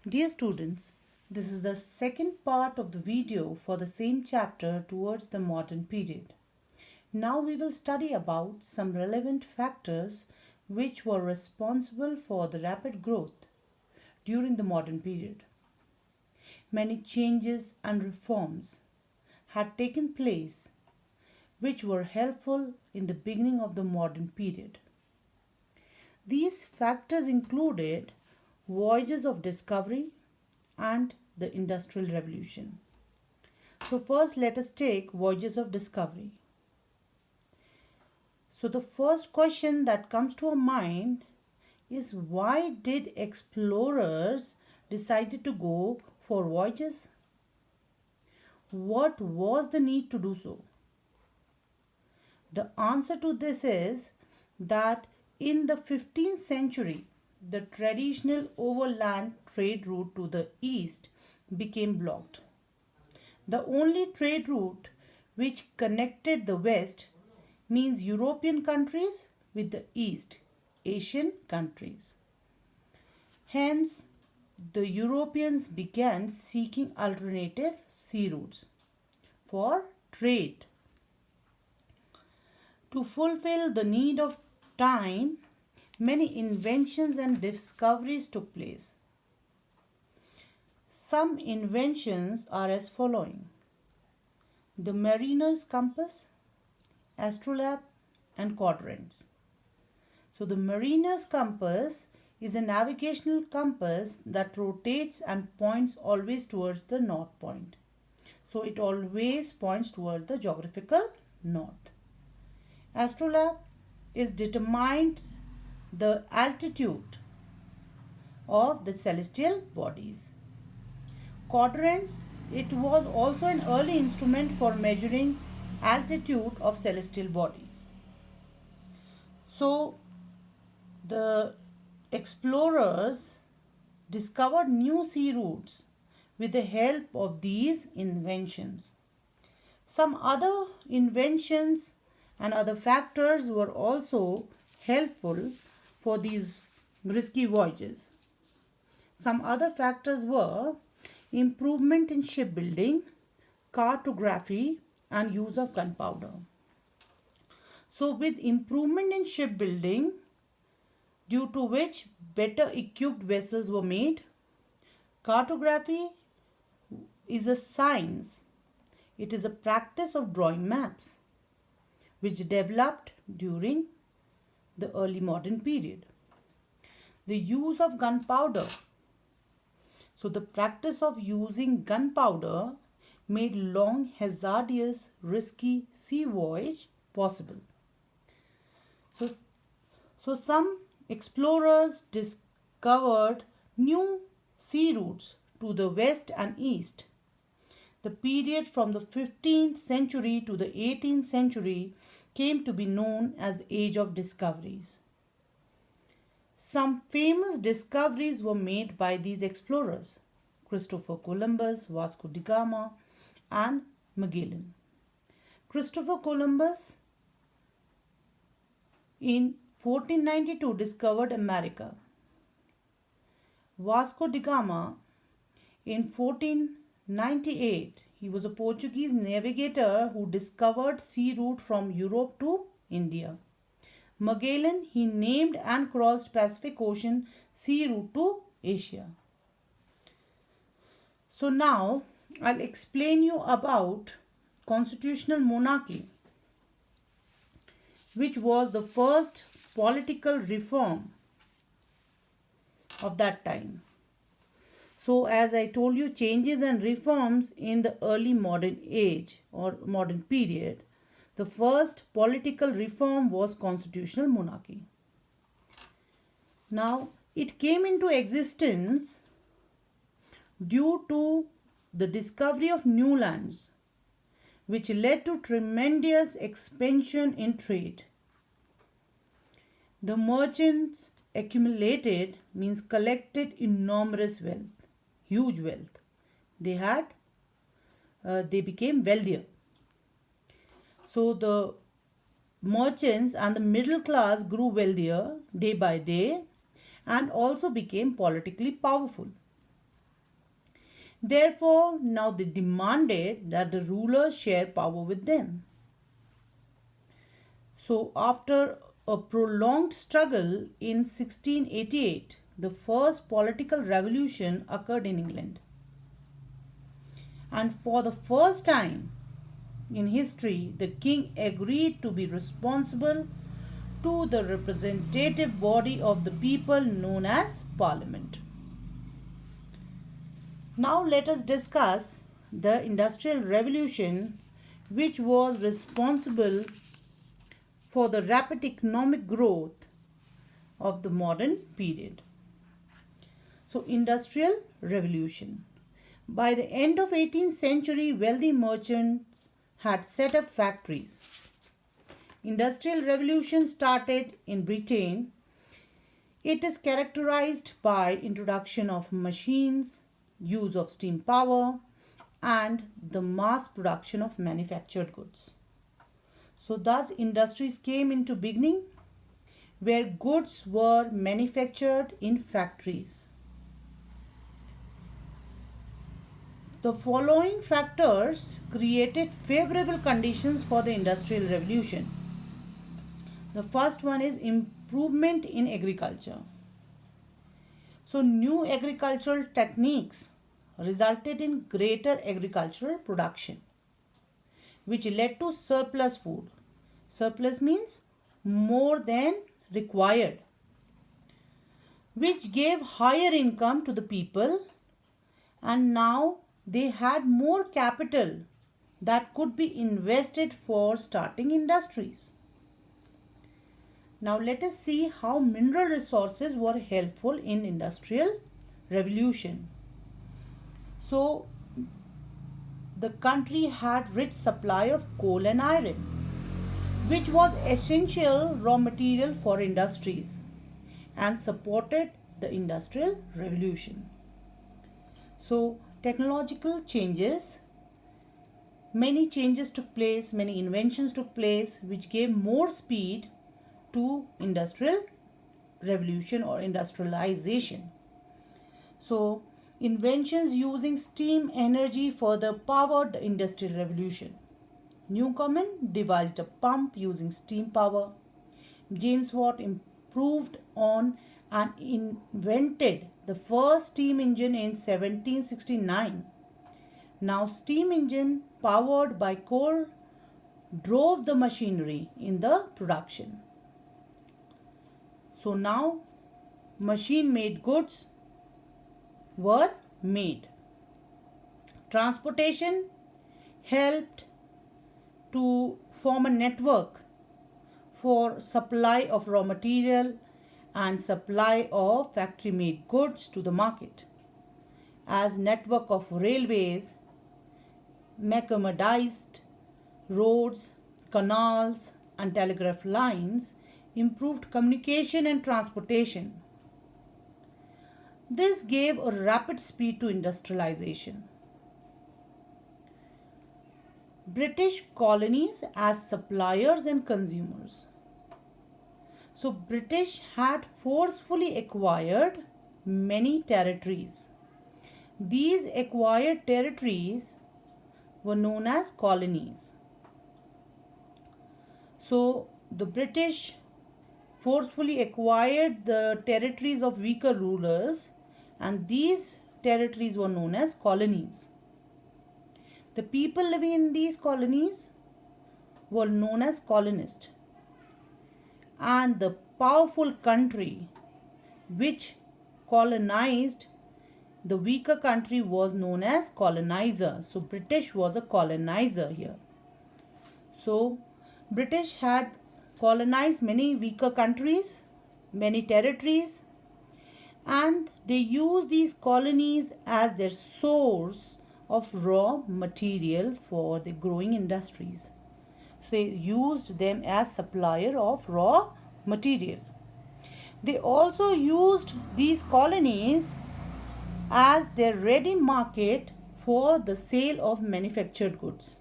Dear students, this is the second part of the video for the same chapter towards the modern period. Now we will study about some relevant factors which were responsible for the rapid growth during the modern period. Many changes and reforms had taken place which were helpful in the beginning of the modern period. These factors included voyages of discovery and the Industrial Revolution. So, first, let us take voyages of discovery. So, the first question that comes to our mind is why did explorers decided to go for voyages? What was the need to do so? The answer to this is that in the 15th century, the traditional overland trade route to the east became blocked. The only trade route which connected the west means European countries with the east, Asian countries. Hence, the Europeans began seeking alternative sea routes for trade. To fulfill the need of time, many inventions and discoveries took place. Some inventions are as following: the mariner's compass, astrolabe, and quadrants. So, the mariner's compass is a navigational compass that rotates and points always towards the north point. So, it always points toward the geographical north. Astrolabe is determined the altitude of the celestial bodies. Quadrants, it was also an early instrument for measuring altitude of celestial bodies. So, the explorers discovered new sea routes with the help of these inventions. Some other inventions and other factors were also helpful for these risky voyages. Some other factors were improvement in shipbuilding, cartography, and use of gunpowder. So, with improvement in shipbuilding, due to which better equipped vessels were made, cartography is a science. It is a practice of drawing maps, which developed during the early modern period. The use of gunpowder. So, the practice of using gunpowder made long, hazardous, risky sea voyage possible. So some explorers discovered new sea routes to the west and east. The period from the 15th century to the 18th century came to be known as the Age of Discoveries. Some famous discoveries were made by these explorers: Christopher Columbus, Vasco da Gama, and Magellan. Christopher Columbus in 1492 discovered America. Vasco da Gama in 1498, he was a Portuguese navigator who discovered sea route from Europe to India. Magellan, he named and crossed Pacific Ocean sea route to Asia. So now I'll explain you about constitutional monarchy, which was the first political reform of that time. So, as I told you, changes and reforms in the early modern age or modern period, the first political reform was constitutional monarchy. Now, it came into existence due to the discovery of new lands, which led to tremendous expansion in trade. The merchants accumulated, means collected enormous wealth, huge wealth. They became wealthier. So the merchants and the middle class grew wealthier day by day and also became politically powerful. Therefore, now they demanded that the rulers share power with them. So, after a prolonged struggle in 1688, the first political revolution occurred in England. And for the first time in history, the king agreed to be responsible to the representative body of the people known as Parliament. Now, let us discuss the Industrial Revolution, which was responsible for the rapid economic growth of the modern period. So, Industrial Revolution. By the end of 18th century, wealthy merchants had set up factories. Industrial Revolution started in Britain. It is characterized by introduction of machines, use of steam power, and the mass production of manufactured goods. So thus industries came into beginning where goods were manufactured in factories. The following factors created favorable conditions for the Industrial Revolution. The first one is improvement in agriculture. So new agricultural techniques resulted in greater agricultural production, which led to surplus food. Surplus means more than required, which gave higher income to the people, and now they had more capital that could be invested for starting industries. Now let us see how mineral resources were helpful in Industrial Revolution. So the country had rich supply of coal and iron, which was essential raw material for industries and supported the Industrial Revolution. So technological changes, many changes took place, many inventions took place, which gave more speed to Industrial Revolution or industrialization. So inventions using steam energy further powered the Industrial Revolution. Newcomen devised a pump using steam power. James Watt improved on and invented the first steam engine in 1769. Now steam engine powered by coal drove the machinery in the production. So now machine made goods were made. Transportation helped to form a network for supply of raw material and supply of factory made goods to the market. As network of railways, mechanized roads, canals and telegraph lines improved communication and transportation. This gave a rapid speed to industrialization. British colonies as suppliers and consumers. So British had forcefully acquired many territories. These acquired territories were known as colonies. So the British forcefully acquired the territories of weaker rulers, and these territories were known as colonies. The people living in these colonies were known as colonists, and the powerful country which colonized the weaker country was known as colonizer. So British was a colonizer here. So British had colonized many weaker countries, many territories, and they used these colonies as their source of raw material for the growing industries. So they used them as supplier of raw material. They also used these colonies as their ready market for the sale of manufactured goods.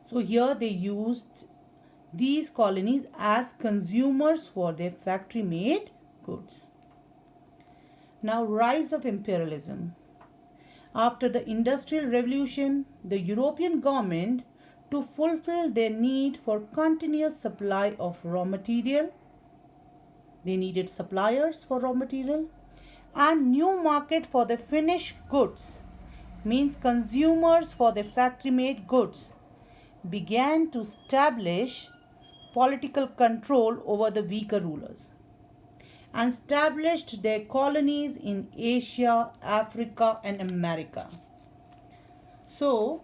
So here they used these colonies as consumers for their factory made goods. Now, rise of imperialism. After the Industrial Revolution, the European government, to fulfill their need for continuous supply of raw material, they needed suppliers for raw material, and new market for the finished goods, means consumers for the factory made goods, began to establish political control over the weaker rulers and established their colonies in Asia, Africa, and America. So,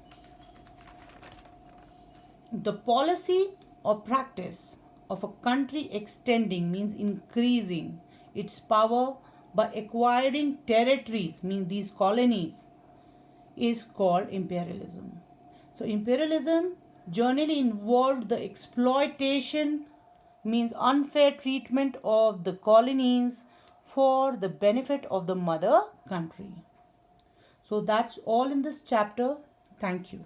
the policy or practice of a country extending means increasing its power by acquiring territories, means these colonies, is called imperialism. So, imperialism generally involved the exploitation, means unfair treatment of the colonies for the benefit of the mother country. So that's all in this chapter. Thank you.